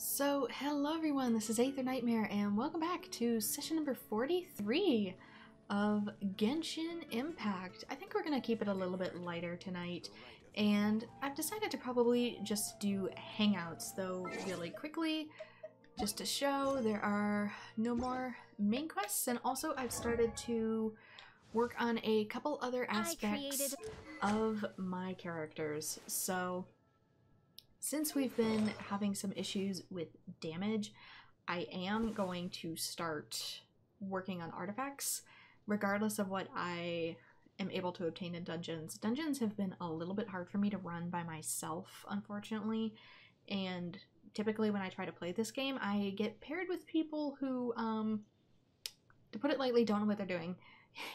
So, hello everyone, this is Aether Nightmare, and welcome back to session number 43 of Genshin Impact. I think we're going to keep it a little bit lighter tonight, and I've decided to probably just do hangouts, though really quickly, just to show there are no more main quests, and also I've started to work on a couple other aspects of my characters. So since we've been having some issues with damage, I am going to start working on artifacts, regardless of what I am able to obtain in dungeons. Dungeons have been a little bit hard for me to run by myself, unfortunately, and typically when I try to play this game, I get paired with people who, to put it lightly, don't know what they're doing,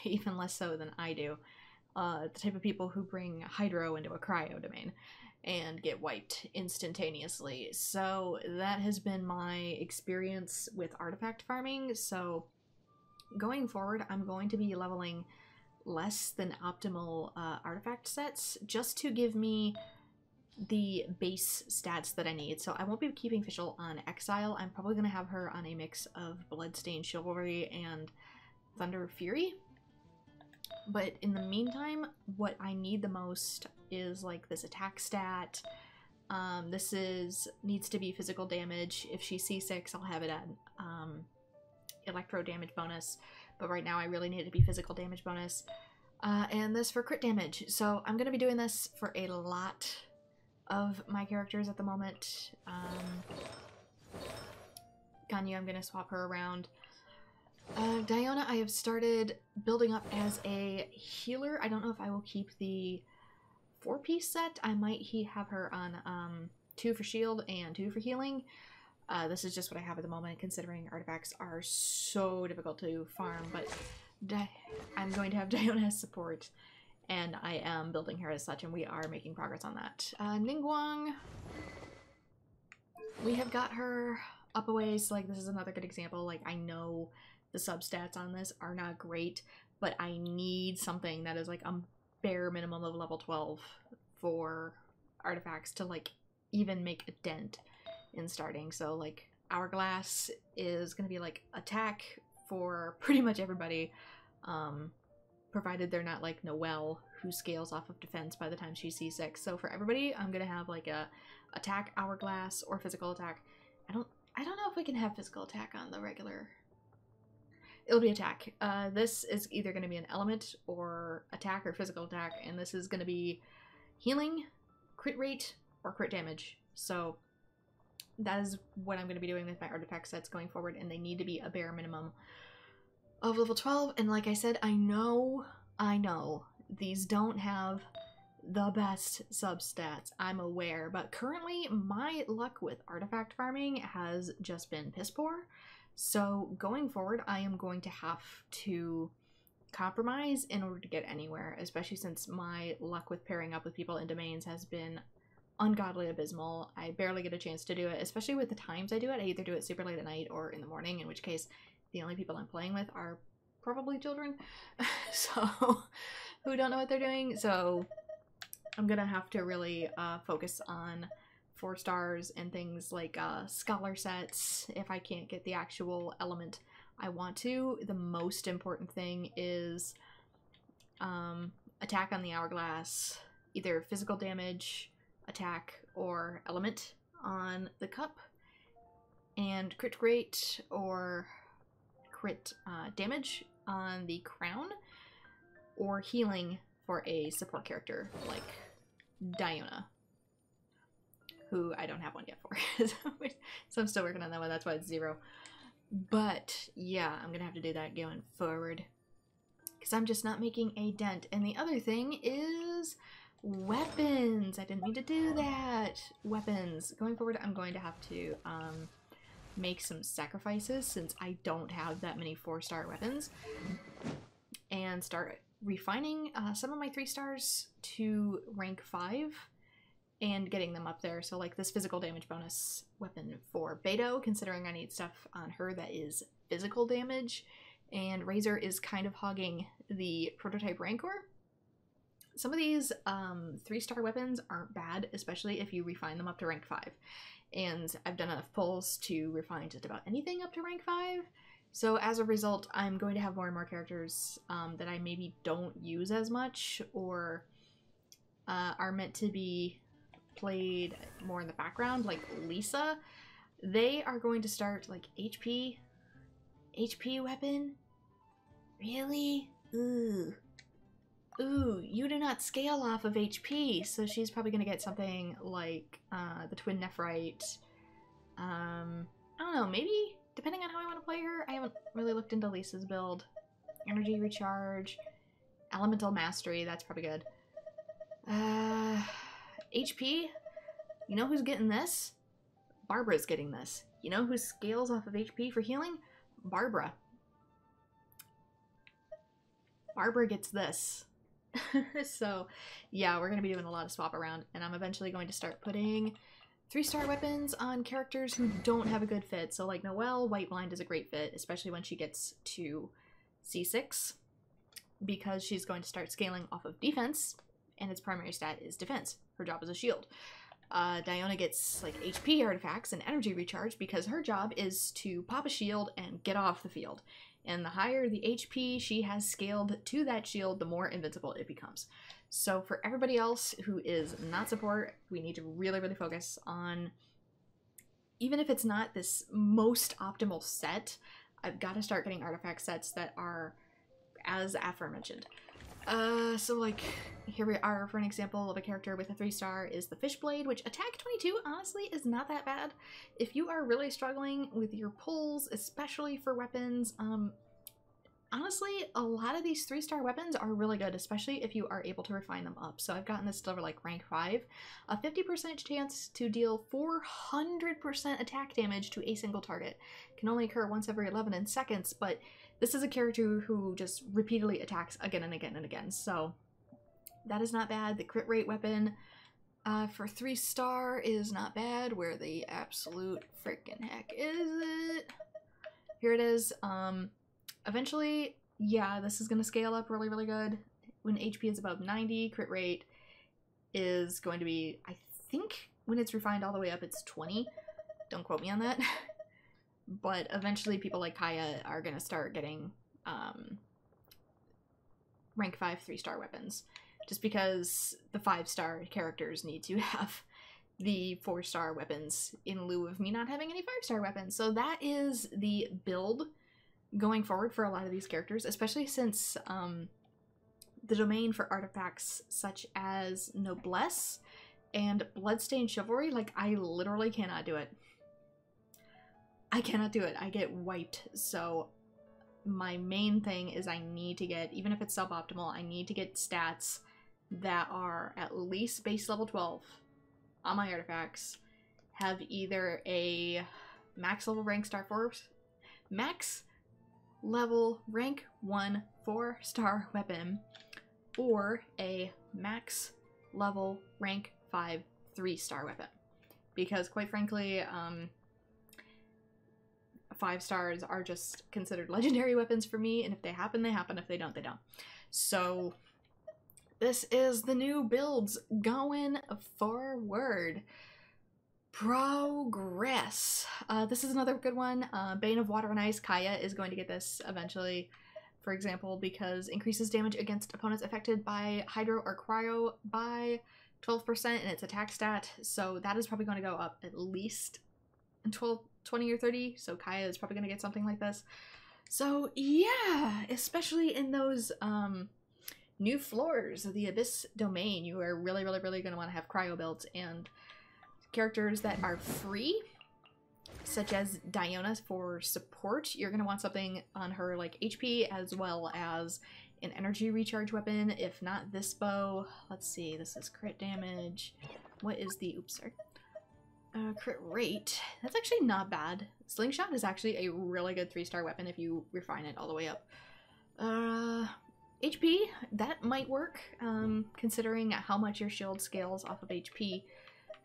even less so than I do. The type of people who bring Hydro into a cryo domain and get wiped instantaneously. So that has been my experience with artifact farming. So going forward, I'm going to be leveling less than optimal artifact sets just to give me the base stats that I need. So I won't be keeping Fischl on Exile. I'm probably going to have her on a mix of Bloodstained Chivalry and Thunder Fury. But in the meantime, what I need the most is like this attack stat. This needs to be physical damage. If she's C6, I'll have it at electro damage bonus. But right now I really need it to be physical damage bonus. And this for crit damage. So I'm going to be doing this for a lot of my characters at the moment. Ganyu, I'm going to swap her around. Diona, I have started building up as a healer. I don't know if I will keep the 4-piece set. I might have her on 2 for shield and 2 for healing. This is just what I have at the moment, considering artifacts are so difficult to farm, but I'm going to have Diona as support, and I am building her as such, and we are making progress on that. Ningguang, we have got her up a ways. Like, this is another good example. Like, I know the substats on this are not great, but I need something that is like a bare minimum of level 12 for artifacts to like even make a dent in starting. So like Hourglass is going to be like attack for pretty much everybody, provided they're not like Noelle, who scales off of defense by the time she's C6. So for everybody, I'm going to have like a attack Hourglass or physical attack. I don't know if we can have physical attack on the regular. It'll be attack. This is either going to be an element or attack or physical attack, and this is going to be healing, crit rate, or crit damage. So that is what I'm going to be doing with my artifact sets going forward, and they need to be a bare minimum of level 12. And like I said, I know these don't have the best substats, I'm aware, but currently my luck with artifact farming has just been piss poor. So going forward, I am going to have to compromise in order to get anywhere, especially since my luck with pairing up with people in domains has been ungodly abysmal. I barely get a chance to do it, especially with the times I do it. I either do it super late at night or in the morning, in which case the only people I'm playing with are probably children, so who don't know what they're doing. So I'm gonna have to really focus on 4 stars and things like scholar sets if I can't get the actual element I want to. The most important thing is attack on the Hourglass, either physical damage, attack, or element on the cup, and crit rate or crit damage on the crown, or healing for a support character like Diona, who I don't have one yet for. So I'm still working on that one. That's why it's 0. But yeah, I'm gonna have to do that going forward, because I'm just not making a dent. And the other thing is weapons. I didn't mean to do that. Weapons. Going forward, I'm going to have to make some sacrifices, since I don't have that many 4-star weapons, and start refining some of my 3 stars to rank 5 and getting them up there. So like this physical damage bonus weapon for Beto, considering I need stuff on her that is physical damage, and Razor is kind of hogging the prototype Rancor. Some of these 3-star weapons aren't bad, especially if you refine them up to rank 5. and I've done enough pulls to refine just about anything up to rank 5. So as a result, I'm going to have more and more characters that I maybe don't use as much, or are meant to be played more in the background, like Lisa. They are going to start like HP weapon? Really? Ooh, you do not scale off of HP, so she's probably gonna get something like the Twin Nephrite. I don't know, maybe, depending on how I want to play her. I haven't really looked into Lisa's build. Energy Recharge, Elemental Mastery, that's probably good. HP, you know who's getting this? Barbara's getting this. You know who scales off of HP for healing? Barbara. Barbara gets this. So, yeah, we're going to be doing a lot of swap around, and I'm eventually going to start putting 3-star weapons on characters who don't have a good fit. So, like Noelle, White Blind is a great fit, especially when she gets to C6, because she's going to start scaling off of defense, and its primary stat is defense. Her job is a shield. Diona gets like HP artifacts and energy recharge because her job is to pop a shield and get off the field. And the higher the HP she has scaled to that shield, the more invincible it becomes. So for everybody else who is not support, we need to really, really focus on, even if it's not this most optimal set, I've got to start getting artifact sets that are as aforementioned. So like, here we are for an example of a character with a 3-star is the Fishblade, which attack 22 honestly is not that bad. If you are really struggling with your pulls, especially for weapons, honestly, a lot of these 3-star weapons are really good, especially if you are able to refine them up. So I've gotten this to like rank 5, a 50% chance to deal 400% attack damage to a single target. Can only occur once every 11 seconds, but this is a character who just repeatedly attacks again and again and again, so that is not bad. The crit rate weapon for 3-star is not bad. Where the absolute freaking heck is it? Here it is. Eventually, yeah, this is going to scale up really, really good. When HP is above 90, crit rate is going to be, I think, when it's refined all the way up, it's 20. Don't quote me on that. But eventually people like Kaya are going to start getting rank 5 3-star weapons. Just because the 5-star characters need to have the 4-star weapons in lieu of me not having any 5-star weapons. So that is the build going forward for a lot of these characters, especially since the domain for artifacts such as Noblesse and Bloodstained Chivalry, like, I literally cannot do it. I cannot do it. I get wiped. So my main thing is I need to get, even if it's suboptimal, I need to get stats that are at least base level 12 on my artifacts, have either a max level rank star 4, max level rank 1 4-star weapon, or a max level rank 5 3-star weapon. Because quite frankly, 5 stars are just considered legendary weapons for me, and if they happen, they happen. If they don't, they don't. So this is the new builds going forward. Progress. This is another good one. Bane of Water and Ice. Kaya is going to get this eventually, for example, because increases damage against opponents affected by Hydro or Cryo by 12% in its attack stat. So that is probably going to go up at least 12, 20 or 30, so Kaya is probably going to get something like this. So yeah, especially in those new floors of the Abyss domain, you are really, really, really going to want to have cryo builds, and characters that are free, such as Diona for support, you're going to want something on her like HP as well as an energy recharge weapon. If not this bow, let's see, this is crit damage. What is the, oops, sorry. Crit rate, that's actually not bad. Slingshot is actually a really good 3-star weapon if you refine it all the way up. HP, that might work, considering how much your shield scales off of HP.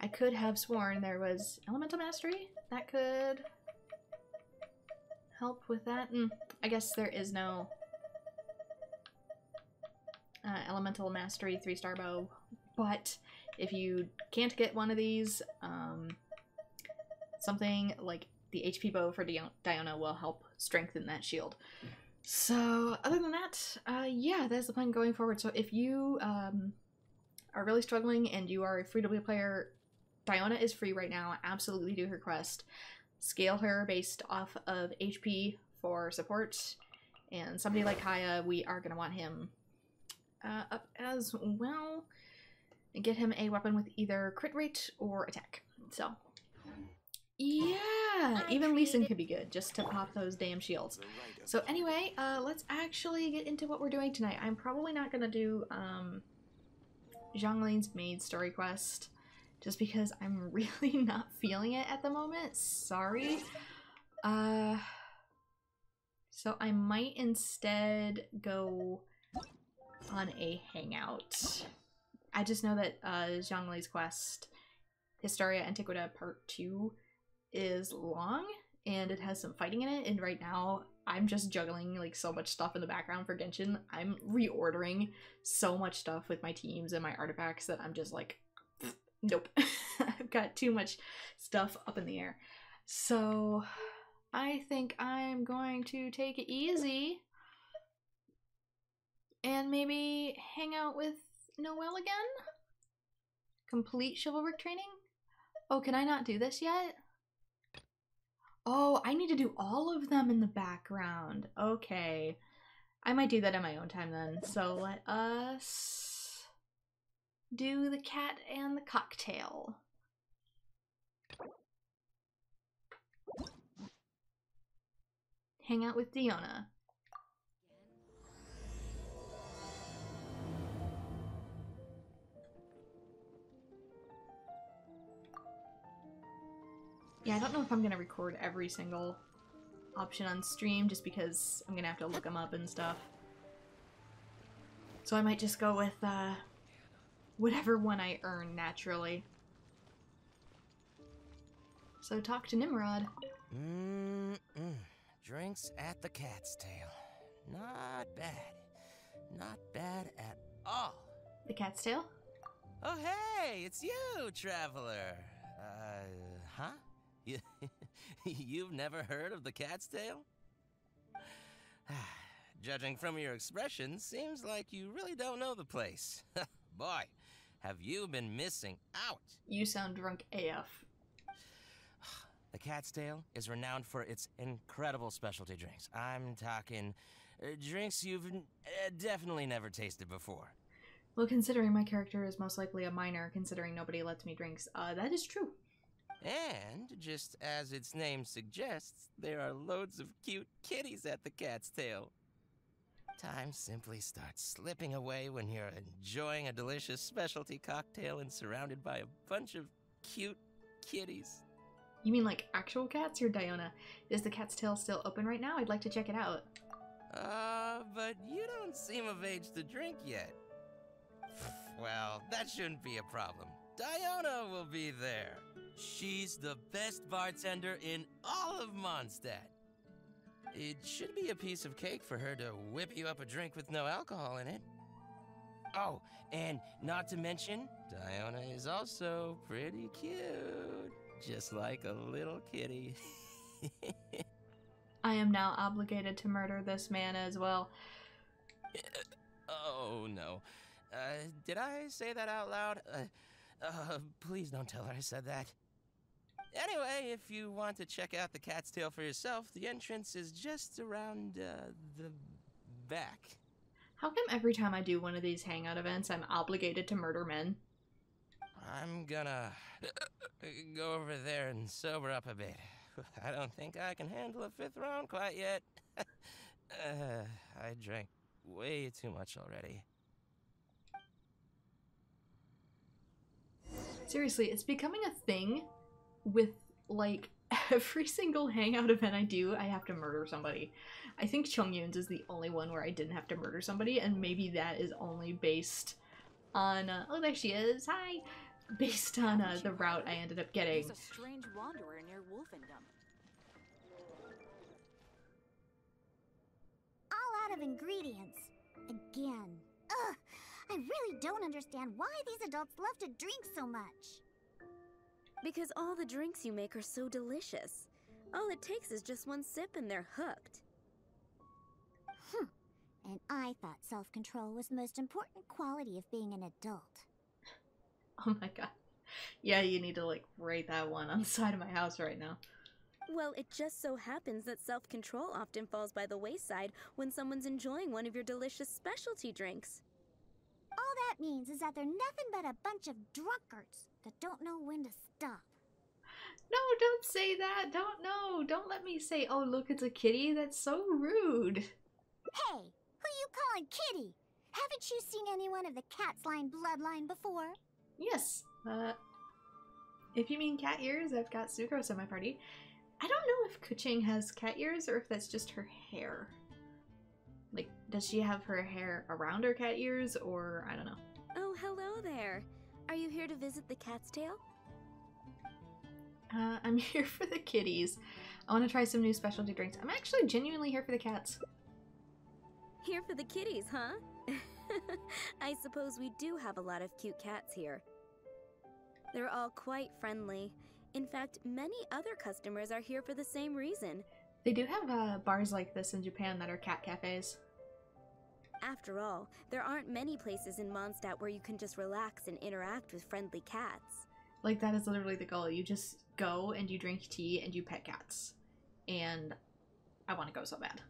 I could have sworn there was Elemental Mastery that could help with that. I guess there is no Elemental Mastery 3-star bow, but if you can't get one of these, something like the HP bow for Diona will help strengthen that shield. So other than that, yeah, that's the plan going forward. So if you are really struggling and you are a free-to-play player, Diona is free right now. Absolutely do her quest. Scale her based off of HP for support. And somebody like Kaya, we are going to want him up as well. And get him a weapon with either crit rate or attack. So, yeah, even Lee Sin could be good just to pop those damn shields. So anyway, let's actually get into what we're doing tonight. I'm probably not going to do Zhongline's maid story quest just because I'm really not feeling it at the moment. Sorry. So I might instead go on a hangout. I just know that Zhongli's quest, Historia Antiquita Part 2, is long and it has some fighting in it, and right now I'm just juggling like so much stuff in the background for Genshin. I'm reordering so much stuff with my teams and my artifacts that I'm just like, nope. I've got too much stuff up in the air. So I think I'm going to take it easy and maybe hang out with Noelle again? Complete chivalric training? Oh, can I not do this yet? Oh, I need to do all of them in the background. Okay. I might do that in my own time then. So let us do the cat and the cocktail. Hang out with Diona. Yeah, I don't know if I'm gonna record every single option on stream just because I'm gonna have to look them up and stuff. So I might just go with whatever one I earn naturally. So talk to Nimrod. Drinks at the Cat's Tail. Not bad. Not bad at all. The Cat's Tail? Oh, hey, it's you, traveler. Huh? You've never heard of the Cat's Tail? Judging from your expression, seems like you really don't know the place. Boy, have you been missing out. You sound drunk AF. The Cat's Tail is renowned for its incredible specialty drinks. I'm talking drinks you've definitely never tasted before. Well, considering my character is most likely a minor, considering nobody lets me drinks, that is true. And, just as its name suggests, there are loads of cute kitties at the Cat's Tail. Time simply starts slipping away when you're enjoying a delicious specialty cocktail and surrounded by a bunch of cute kitties. You mean like actual cats or Diona? Is the Cat's Tail still open right now? I'd like to check it out. But you don't seem of age to drink yet. Well, that shouldn't be a problem. Diona will be there. She's the best bartender in all of Mondstadt. It should be a piece of cake for her to whip you up a drink with no alcohol in it. Oh, and not to mention, Diona is also pretty cute. Just like a little kitty. I am now obligated to murder this man as well. Oh, no. Did I say that out loud? Please don't tell her I said that. Anyway, if you want to check out the Cat's Tail for yourself, the entrance is just around, the back. How come every time I do one of these hangout events, I'm obligated to murder men? I'm gonna go over there and sober up a bit. I don't think I can handle a 5th round quite yet. I drank way too much already. Seriously, it's becoming a thing with, like, every single hangout event I do, I have to murder somebody. I think Chongyun's is the only one where I didn't have to murder somebody, and maybe that is only based on, oh, there she is, hi! Based on the route I ended up getting. He's a strange wanderer near Wolfendom. All out of ingredients. Again. Ugh! I really don't understand why these adults love to drink so much. Because all the drinks you make are so delicious. All it takes is just one sip and they're hooked. And I thought self-control was the most important quality of being an adult. Oh my god. Yeah, you need to, like, write that one on the side of my house right now. Well, it just so happens that self-control often falls by the wayside when someone's enjoying one of your delicious specialty drinks. All that means is that they're nothing but a bunch of drunkards that don't know when to stop. No, don't say that. Don't let me say, oh, look, it's a kitty. That's so rude. Hey, who you calling kitty? Haven't you seen anyone of the cat's line bloodline before? Yes. If you mean cat ears, I've got Sucrose at my party. I don't know if Kuching has cat ears or if that's just her hair. Like, does she have her hair around her cat ears, or I don't know. Oh, hello there. Are you here to visit the cat's tail? I'm here for the kitties. I want to try some new specialty drinks. I'm actually genuinely here for the cats. Here for the kitties, huh? I suppose we do have a lot of cute cats here. They're all quite friendly. In fact, many other customers are here for the same reason. They do have bars like this in Japan that are cat cafes. After all, there aren't many places in Mondstadt where you can just relax and interact with friendly cats. Like, that is literally the goal. You just go and you drink tea and you pet cats. And I want to go so bad.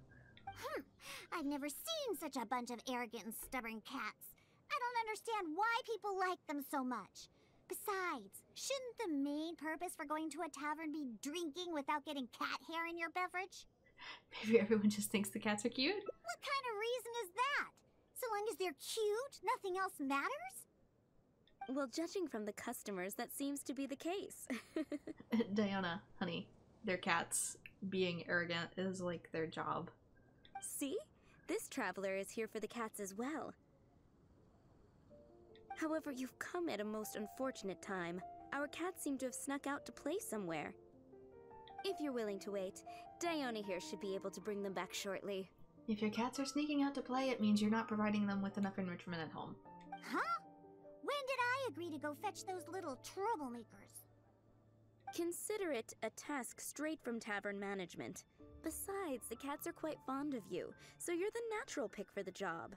I've never seen such a bunch of arrogant and stubborn cats. I don't understand why people like them so much. Besides, shouldn't the main purpose for going to a tavern be drinking without getting cat hair in your beverage? Maybe everyone just thinks the cats are cute? What kind of reason is that? So long as they're cute, nothing else matters? Well, judging from the customers, that seems to be the case. Diona, honey, they're cats. Being arrogant is like their job. See? This traveler is here for the cats as well. However, you've come at a most unfortunate time. Our cats seem to have snuck out to play somewhere. If you're willing to wait, Diona here should be able to bring them back shortly. If your cats are sneaking out to play, it means you're not providing them with enough enrichment at home. Huh? When did I agree to go fetch those little troublemakers? Consider it a task straight from tavern management. Besides, the cats are quite fond of you, so you're the natural pick for the job.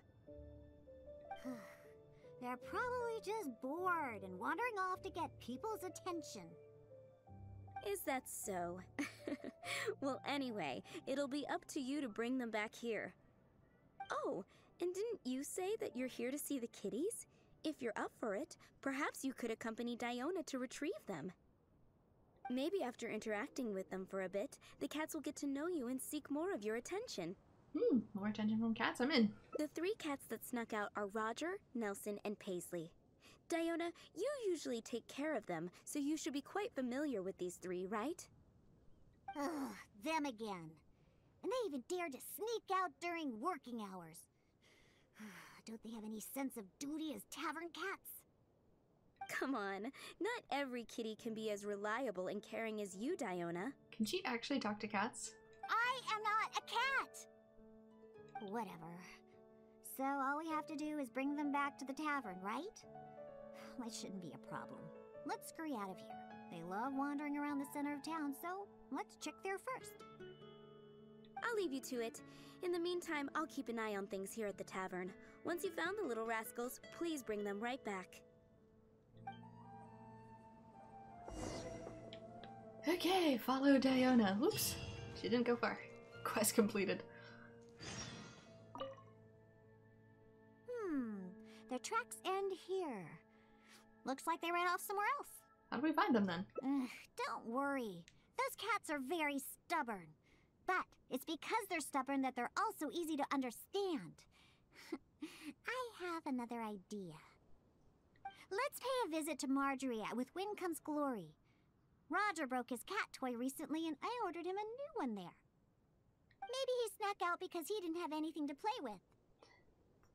They're probably just bored and wandering off to get people's attention. Is that so? Well, anyway, it'll be up to you to bring them back here. Oh, and didn't you say that you're here to see the kitties? If you're up for it, perhaps you could accompany Diona to retrieve them. Maybe after interacting with them for a bit, the cats will get to know you and seek more of your attention. More attention from cats, I'm in. The 3 cats that snuck out are Roger, Nelson, and Paisley. Diona, you usually take care of them, so you should be quite familiar with these 3, right? Ugh, them again. And they even dared to sneak out during working hours. Don't they have any sense of duty as tavern cats? Come on, not every kitty can be as reliable and caring as you, Diona. Can she actually talk to cats? I am not a cat! Whatever. So all we have to do is bring them back to the tavern, right? That shouldn't be a problem. Let's scurry out of here. They love wandering around the center of town, so let's check there first. I'll leave you to it. In the meantime, I'll keep an eye on things here at the tavern. Once you've found the little rascals, please bring them right back. Okay, follow Diona. Whoops, she didn't go far. Quest completed. Their tracks end here. Looks like they ran off somewhere else. How do we find them then? Don't worry. Those cats are very stubborn. But it's because they're stubborn that they're also easy to understand. I have another idea. Let's pay a visit to Marjorie with Wind Comes Glory. Roger broke his cat toy recently and I ordered him a new one there. Maybe he snuck out because he didn't have anything to play with.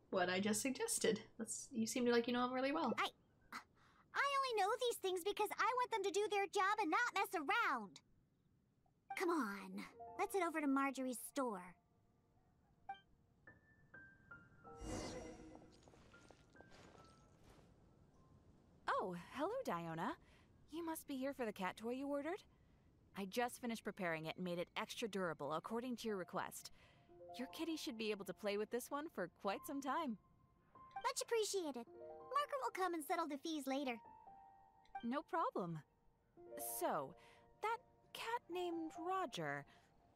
What I just suggested. You seem to like you know him really well. I only know these things because I want them to do their job and not mess around. Come on, let's head over to Marjorie's store. Oh, hello, Diona. You must be here for the cat toy you ordered? I just finished preparing it and made it extra durable according to your request. Your kitty should be able to play with this one for quite some time. Much appreciated. Margaret will come and settle the fees later. No problem. So, that cat named Roger,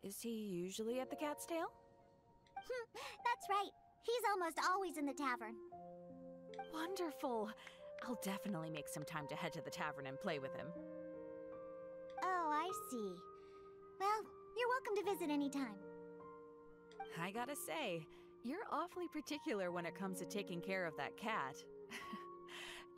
is he usually at the Cat's Tail? That's right. He's almost always in the tavern. Wonderful. I'll definitely make some time to head to the tavern and play with him. Oh, I see. Well, you're welcome to visit anytime. I gotta say, you're awfully particular when it comes to taking care of that cat.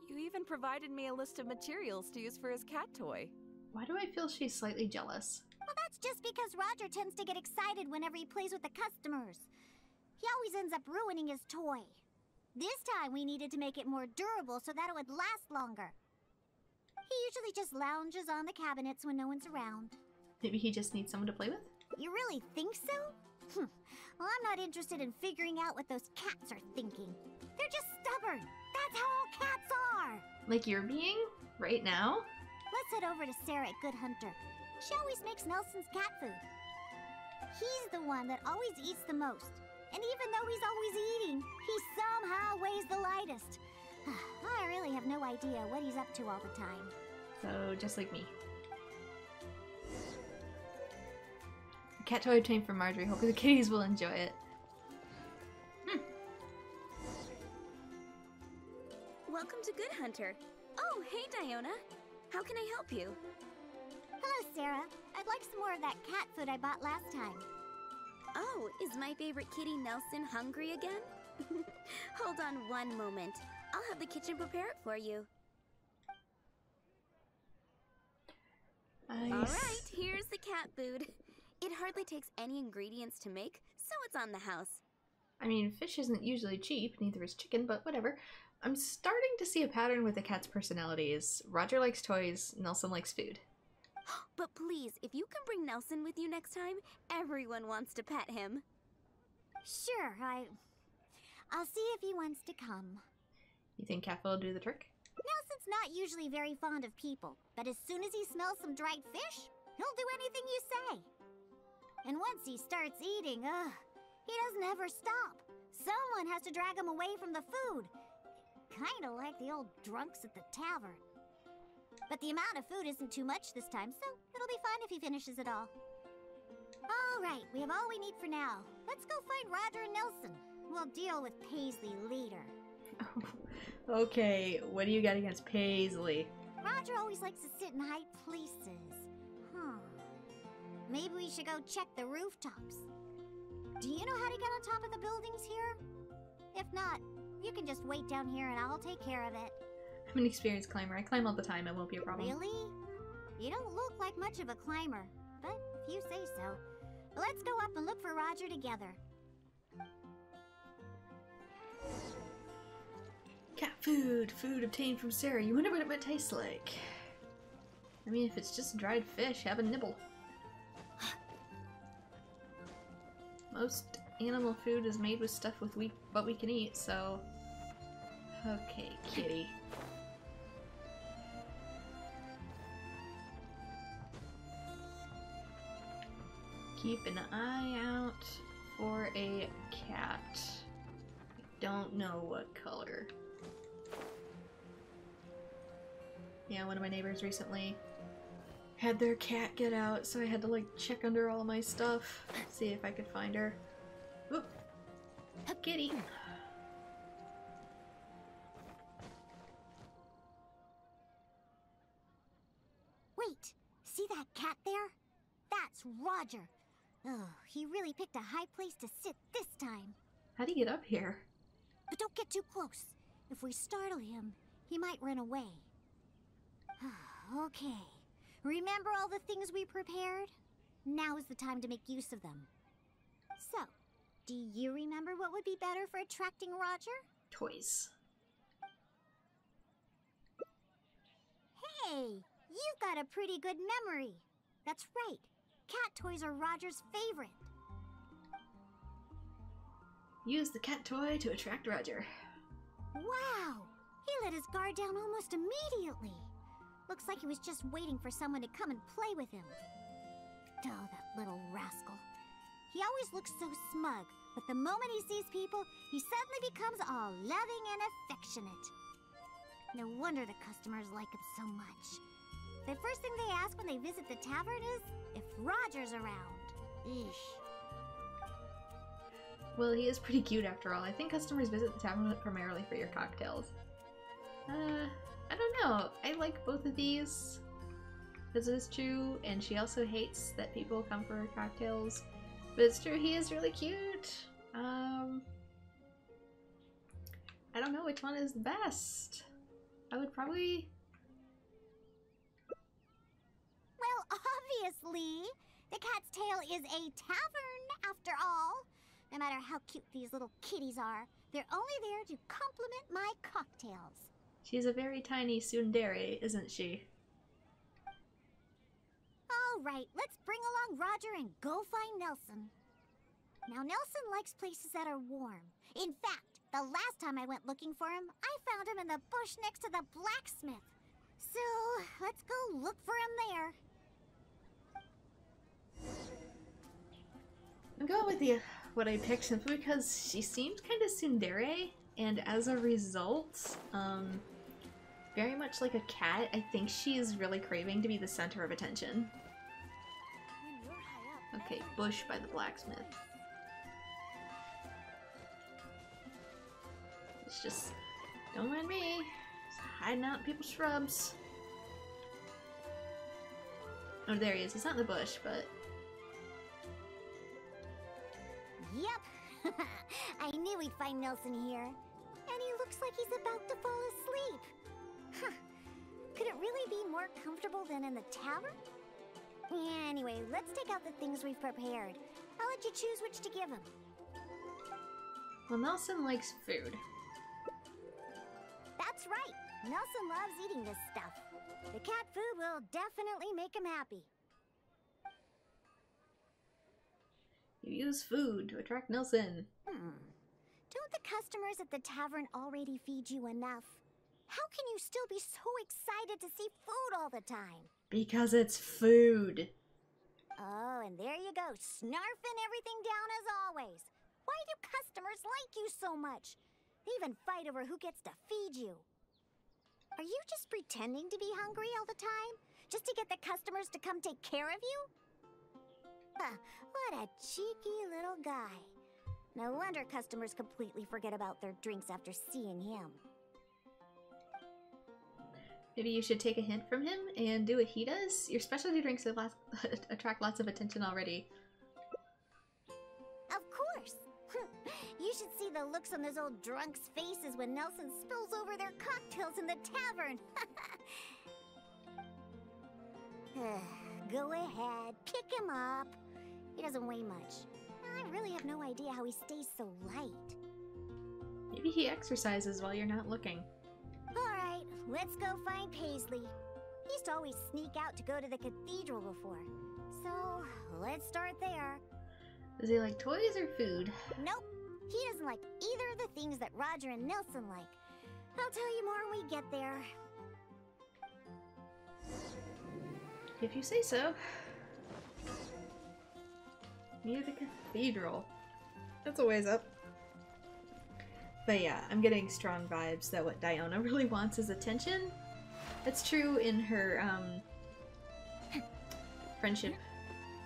You even provided me a list of materials to use for his cat toy. Why do I feel she's slightly jealous? Well, that's just because Roger tends to get excited whenever he plays with the customers. He always ends up ruining his toy. This time we needed to make it more durable so that it would last longer. He usually just lounges on the cabinets when no one's around. Maybe he just needs someone to play with? You really think so? Well, I'm not interested in figuring out what those cats are thinking. They're just stubborn. That's how all cats are. Like you're being? Right now? Let's head over to Sarah at Good Hunter. She always makes Nelson's cat food. He's the one that always eats the most. And even though he's always eating, he somehow weighs the lightest. I really have no idea what he's up to all the time. So, just like me. A cat toy obtained from Marjorie. Hopefully the kitties will enjoy it. Welcome to Good Hunter. Oh, hey, Diona. How can I help you? Hello, Sarah. I'd like some more of that cat food I bought last time. Oh, is my favorite kitty Nelson hungry again? Hold on one moment. I'll have the kitchen prepare it for you. Nice. Alright, here's the cat food. It hardly takes any ingredients to make, so it's on the house. I mean, fish isn't usually cheap, neither is chicken, but whatever. I'm starting to see a pattern with the cat's personalities. Roger likes toys, Nelson likes food. But please, if you can bring Nelson with you next time, everyone wants to pet him. Sure, I'll see if he wants to come. You think Cat will do the trick? Nelson's not usually very fond of people, but as soon as he smells some dried fish, he'll do anything you say. And once he starts eating, he doesn't ever stop. Someone has to drag him away from the food. Kinda like the old drunks at the tavern. But the amount of food isn't too much this time, so it'll be fine if he finishes it all. Alright, we have all we need for now. Let's go find Roger and Nelson. We'll deal with Paisley later. Okay, what do you got against Paisley? Roger always likes to sit in high places. Maybe we should go check the rooftops. Do you know how to get on top of the buildings here? If not, you can just wait down here and I'll take care of it. I'm an experienced climber. I climb all the time. It won't be a problem. Really? You don't look like much of a climber, but if you say so. Let's go up and look for Roger together. Cat food. Food obtained from Sarah. You wonder what it would taste like. I mean, if it's just dried fish, have a nibble. Most animal food is made with stuff with what we can eat, so... Okay, kitty. Keep an eye out for a cat. I don't know what color. Yeah, one of my neighbors recently had their cat get out, so I had to like check under all my stuff, see if I could find her. Oop! Kitty! Wait! See that cat there? That's Roger! Oh, he really picked a high place to sit this time. How'd he get up here? But don't get too close. If we startle him, he might run away. Okay. Remember all the things we prepared? Now is the time to make use of them. So, do you remember what would be better for attracting Roger? Toys. Hey, you've got a pretty good memory. That's right. Cat toys are Roger's favorite. Use the cat toy to attract Roger. Wow! He let his guard down almost immediately. Looks like he was just waiting for someone to come and play with him. Oh, that little rascal. He always looks so smug, but the moment he sees people, he suddenly becomes all loving and affectionate. No wonder the customers like him so much. The first thing they ask when they visit the tavern is if Roger's around. Eesh. Well, he is pretty cute after all. I think customers visit the tavern primarily for your cocktails. I don't know. I like both of these. This is true, and she also hates that people come for her cocktails. But it's true, he is really cute. I don't know which one is the best. I would probably... Well, obviously! The Cat's Tail is a tavern, after all. No matter how cute these little kitties are, they're only there to compliment my cocktails. She's a very tiny tsundere, isn't she? Alright, let's bring along Roger and go find Nelson. Now, Nelson likes places that are warm. In fact, the last time I went looking for him, I found him in the bush next to the blacksmith. So, let's go look for him there. I'm going with what I picked simply because she seems kind of tsundere, and as a result, very much like a cat, I think she is really craving to be the center of attention. Okay, bush by the blacksmith. It's just, don't mind me, just hiding out in people's shrubs. Oh, there he is. He's not in the bush, but... Yep! I knew we'd find Nelson here. And he looks like he's about to fall asleep. Huh. Could it really be more comfortable than in the tavern? Anyway, let's take out the things we've prepared. I'll let you choose which to give him. Well, Nelson likes food. That's right! Nelson loves eating this stuff. The cat food will definitely make him happy. You use food to attract Nelson. Don't the customers at the tavern already feed you enough? How can you still be so excited to see food all the time? Because it's food. Oh, and there you go, snarfing everything down as always. Why do customers like you so much? They even fight over who gets to feed you. Are you just pretending to be hungry all the time? Just to get the customers to come take care of you? What a cheeky little guy. No wonder customers completely forget about their drinks after seeing him. Maybe you should take a hint from him and do what he does? Your specialty drinks attract lots of attention already. Of course! You should see the looks on those old drunks' faces when Nelson spills over their cocktails in the tavern. Go ahead, pick him up. He doesn't weigh much. I really have no idea how he stays so light. Maybe he exercises while you're not looking. Alright, let's go find Paisley. He used to always sneak out to go to the cathedral before. So, let's start there. Does he like toys or food? Nope. He doesn't like either of the things that Roger and Nelson like. I'll tell you more when we get there. If you say so. Near the cathedral. That's a ways up. But yeah, I'm getting strong vibes that what Diona really wants is attention. That's true in her friendship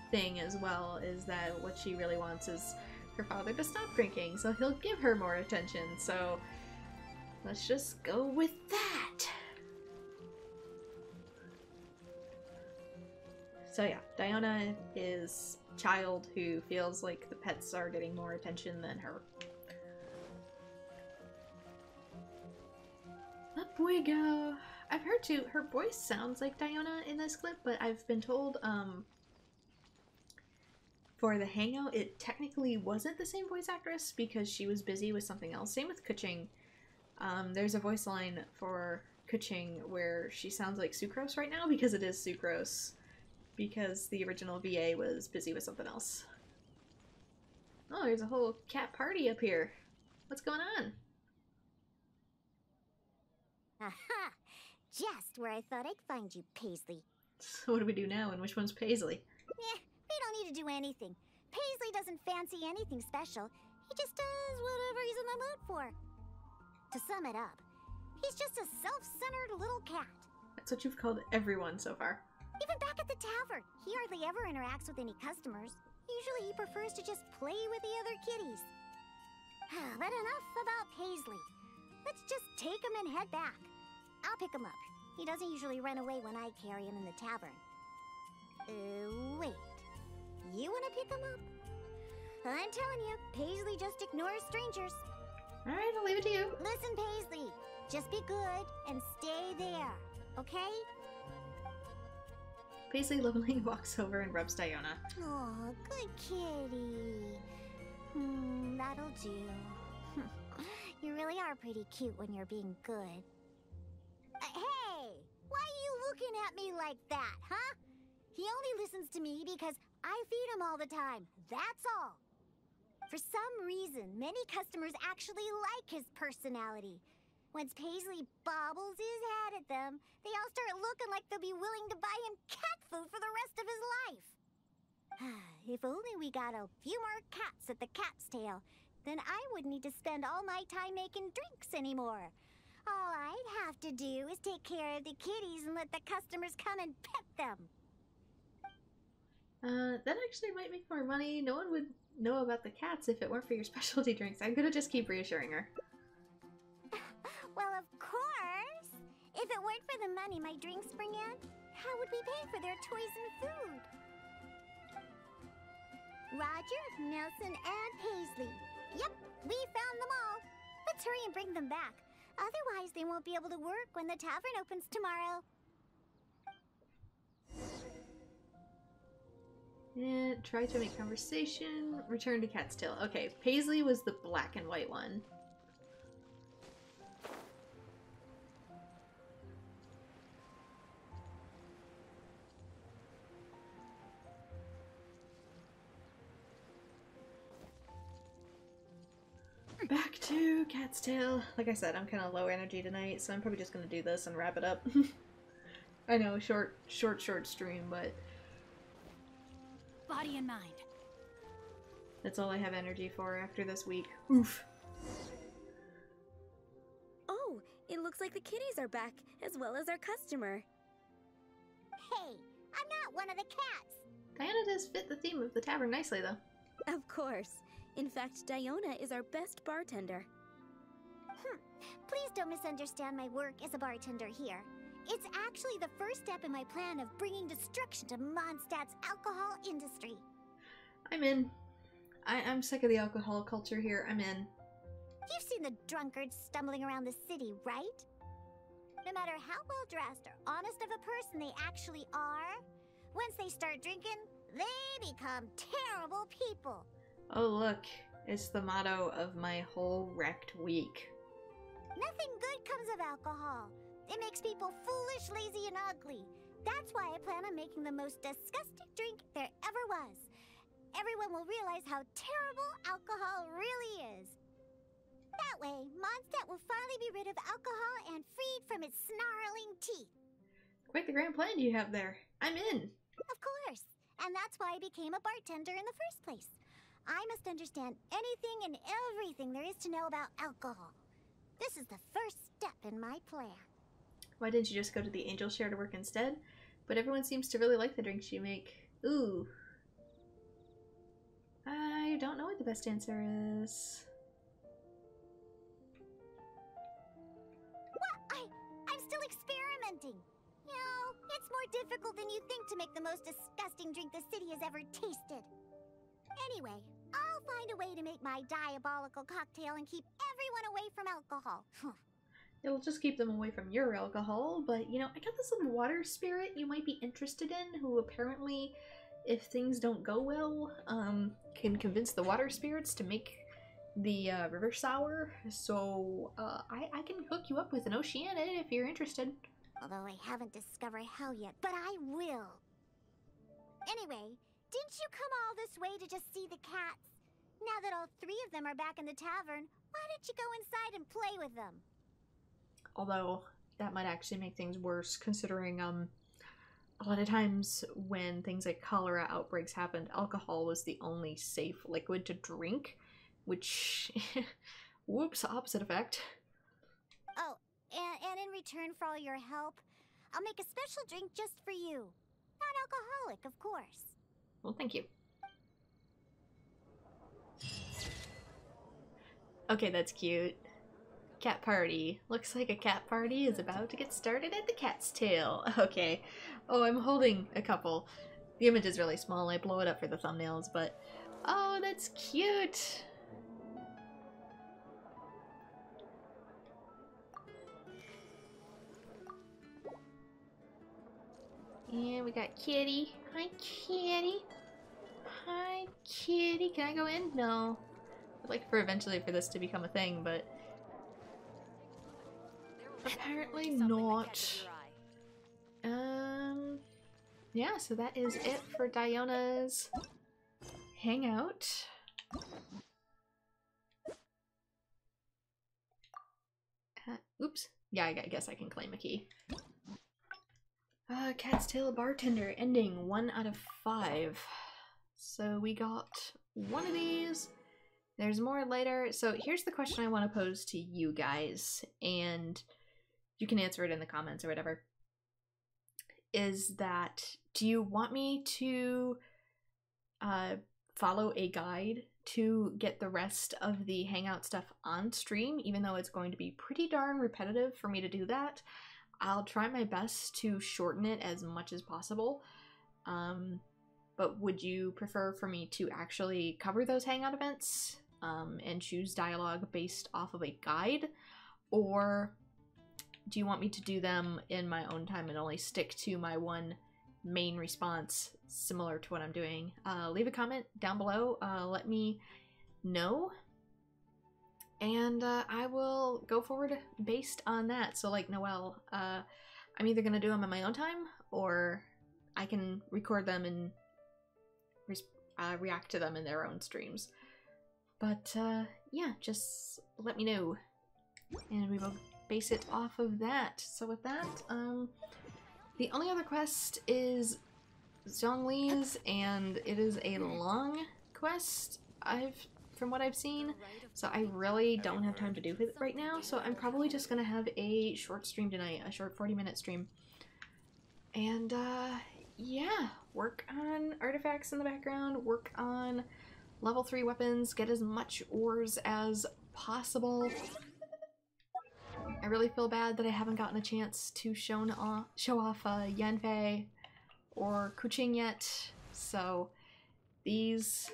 thing as well, is that what she really wants is her father to stop drinking, so he'll give her more attention. So let's just go with that. So yeah, Diona is a child who feels like the pets are getting more attention than her. Up we go! I've heard too, her voice sounds like Diona in this clip, but I've been told, for the hangout, it technically wasn't the same voice actress because she was busy with something else. Same with Kuching. There's a voice line for Kuching where she sounds like Sucrose right now because it is Sucrose. Because the original VA was busy with something else. Oh, there's a whole cat party up here. What's going on? Aha! just where I thought I'd find you, Paisley. So what do we do now, and which one's Paisley? We don't need to do anything. Paisley doesn't fancy anything special. He just does whatever he's in the mood for. To sum it up, he's just a self-centered little cat. That's what you've called everyone so far. Even back at the tavern, he hardly ever interacts with any customers. Usually he prefers to just play with the other kitties. But enough about Paisley. Let's just take him and head back. I'll pick him up. He doesn't usually run away when I carry him in the tavern. Wait. You want to pick him up? I'm telling you, Paisley just ignores strangers. Alright, I'll leave it to you. Listen, Paisley. Just be good and stay there, okay? Paisley lovingly walks over and rubs Diona. Oh, good kitty. That'll do. You really are pretty cute when you're being good. Hey! Why are you looking at me like that, huh? He only listens to me because I feed him all the time. That's all. For some reason, many customers actually like his personality. Once Paisley bobbles his head at them, they all start looking like they'll be willing to buy him cat food for the rest of his life. If only we got a few more cats at the cat's tail, then I wouldn't need to spend all my time making drinks anymore. All I'd have to do is take care of the kitties and let the customers come and pet them. That actually might make more money. No one would know about the cats if it weren't for your specialty drinks. I'm gonna just keep reassuring her. Well, of course. If it weren't for the money my drinks bring in, how would we pay for their toys and food? Roger, Nelson, and Paisley. Yep, we found them all. Let's hurry and bring them back. Otherwise, they won't be able to work when the tavern opens tomorrow. Yeah, try to make conversation. Return to Cat's Tail. Okay, Paisley was the black and white one. Back to Cat's Tail. Like I said, I'm kind of low energy tonight, so I'm probably just gonna do this and wrap it up. I know, short stream, but Body and mind. that's all I have energy for after this week. Oof. Oh, it looks like the kitties are back, as well as our customer. Hey, I'm not one of the cats. Diona does fit the theme of the tavern nicely, though. Of course. In fact, Diona is our best bartender. Please don't misunderstand my work as a bartender here. It's actually the first step in my plan of bringing destruction to Mondstadt's alcohol industry. I'm in. I'm sick of the alcohol culture here. I'm in. You've seen the drunkards stumbling around the city, right? No matter how well dressed or honest of a person they actually are, once they start drinking, they become terrible people. Oh look, it's the motto of my whole wrecked week. Nothing good comes of alcohol. It makes people foolish, lazy, and ugly. That's why I plan on making the most disgusting drink there ever was. Everyone will realize how terrible alcohol really is. That way, Mondstadt will finally be rid of alcohol and freed from its snarling teeth. Quite the grand plan you have there. I'm in. Of course. And that's why I became a bartender in the first place. I must understand anything and everything there is to know about alcohol. This is the first step in my plan. Why didn't you just go to the Angel Share to work instead? But everyone seems to really like the drinks you make. Ooh. I don't know what the best answer is. What? I'm still experimenting. You know, it's more difficult than you think to make the most disgusting drink the city has ever tasted. Anyway, I'll find a way to make my diabolical cocktail and keep everyone away from alcohol. It'll just keep them away from your alcohol, but you know, I got this little water spirit you might be interested in, who apparently, if things don't go well, can convince the water spirits to make the river sour. So I can hook you up with an Oceana if you're interested. Although I haven't discovered how yet, but I will. Anyway, didn't you come all this way to just see the cats? Now that all three of them are back in the tavern, why don't you go inside and play with them? Although, that might actually make things worse, considering a lot of times when things like cholera outbreaks happened, alcohol was the only safe liquid to drink, which, whoops, opposite effect. Oh, and in return for all your help, I'll make a special drink just for you. Non-alcoholic, of course. Well, thank you. Okay, that's cute. Cat party. Looks like a cat party is about to get started at the cat's tail. Okay. Oh, I'm holding a couple. The image is really small. I blow it up for the thumbnails, but... Oh, that's cute! And we got Kitty. Hi, Kitty. Hi, Kitty. Can I go in? No. I'd like for eventually for this to become a thing, but... Apparently not. Yeah, so that is it for Diona's hangout. Oops. Yeah, I guess I can claim a key. Cat's Tail Bartender ending 1 out of 5. So we got one of these. There's more later. So here's the question I want to pose to you guys, and you can answer it in the comments or whatever. Is that, do you want me to follow a guide to get the rest of the hangout stuff on stream, even though it's going to be pretty darn repetitive for me to do that? I'll try my best to shorten it as much as possible. But would you prefer for me to actually cover those hangout events and choose dialogue based off of a guide? Or do you want me to do them in my own time and only stick to my one main response similar to what I'm doing? Leave a comment down below. Let me know. And I will go forward based on that. So like Noelle, I'm either going to do them in my own time, or I can record them and react to them in their own streams. But yeah, just let me know. And we will base it off of that. So with that, the only other quest is Zhongli's, and it is a long quest from what I've seen, so I really don't have time to do it right now, so I'm probably just gonna have a short stream tonight, a short 40-minute stream. And yeah, work on artifacts in the background, work on level 3 weapons, get as much ores as possible. I really feel bad that I haven't gotten a chance to show off Yanfei or Kuching yet, so these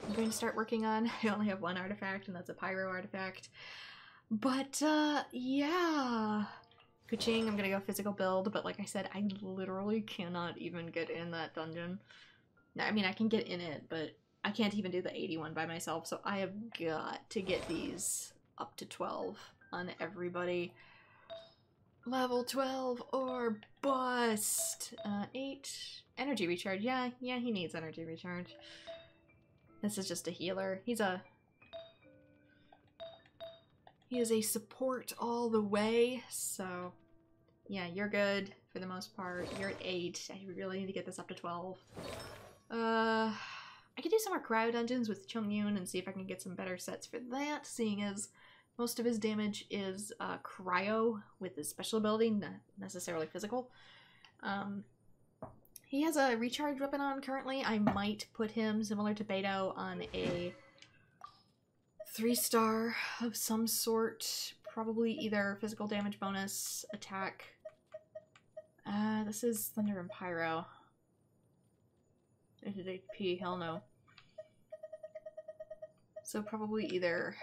I'm going to start working on. I only have one artifact, and that's a pyro artifact. But yeah, Kuching, I'm gonna go physical build, but like I said, I literally cannot even get in that dungeon. I mean, I can get in it, but I can't even do the 81 by myself, so I have got to get these up to 12 on everybody. Level 12 or bust. 8 energy recharge. Yeah, he needs energy recharge. This is just a healer. He is a support all the way, so yeah, you're good for the most part. You're at 8. I really need to get this up to 12. I could do some more cryo dungeons with Chongyun and see if I can get some better sets for that, seeing as most of his damage is cryo with his special ability, not necessarily physical. He has a recharge weapon on currently. I might put him, similar to Beto, on a 3-star of some sort. Probably either physical damage bonus, attack. This is Thunder and Pyro. Is it HP? Hell no. So probably either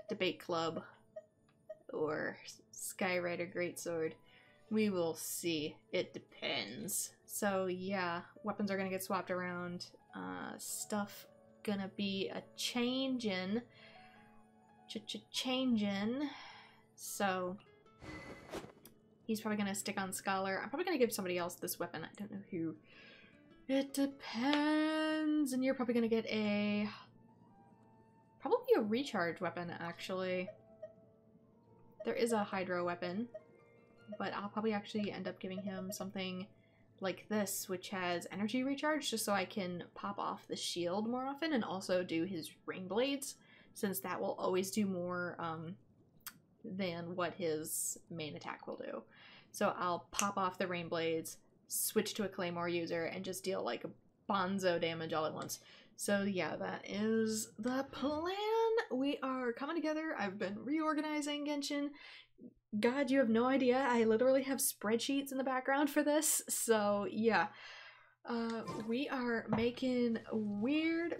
Debate Club or Skyrider Greatsword. We will see. It depends. So yeah, weapons are gonna get swapped around. Stuff gonna be a changin'. So he's probably gonna stick on Scholar. I'm probably gonna give somebody else this weapon. I don't know who. It depends. And you're probably gonna get probably a recharge weapon, actually. There is a Hydro weapon. but I'll probably actually end up giving him something like this, which has energy recharge, just so I can pop off the shield more often and also do his ring blades, since that will always do more than what his main attack will do. So I'll pop off the rain blades, switch to a claymore user, and just deal like bonzo damage all at once. So yeah, that is the plan. We are coming together. I've been reorganizing Genshin. God, you have no idea. I literally have spreadsheets in the background for this. So yeah, we are making weird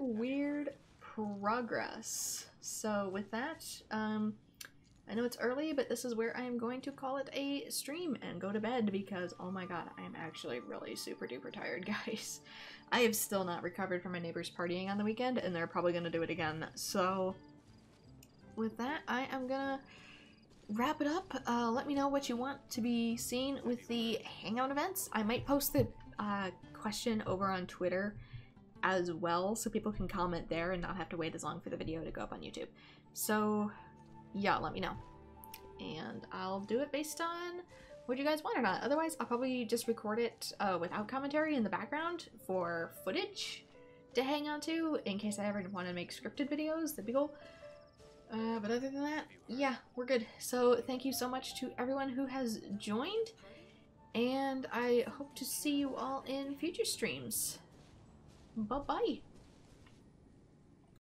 progress. So with that, I know it's early, but this is where I am going to call it a stream and go to bed because, oh my god, I am actually really super duper tired, guys. I have still not recovered from my neighbors partying on the weekend, and they're probably going to do it again. So with that, I am gonna wrap it up. Let me know what you want to be seen with the hangout events. I might post the question over on Twitter as well, so people can comment there and not have to wait as long for the video to go up on YouTube. So yeah, let me know, and I'll do it based on what you guys want or not. Otherwise, I'll probably just record it without commentary in the background for footage to hang on to in case I ever want to make scripted videos. That'd be cool. But other than that, yeah, we're good. So thank you so much to everyone who has joined, and I hope to see you all in future streams. Bye-bye.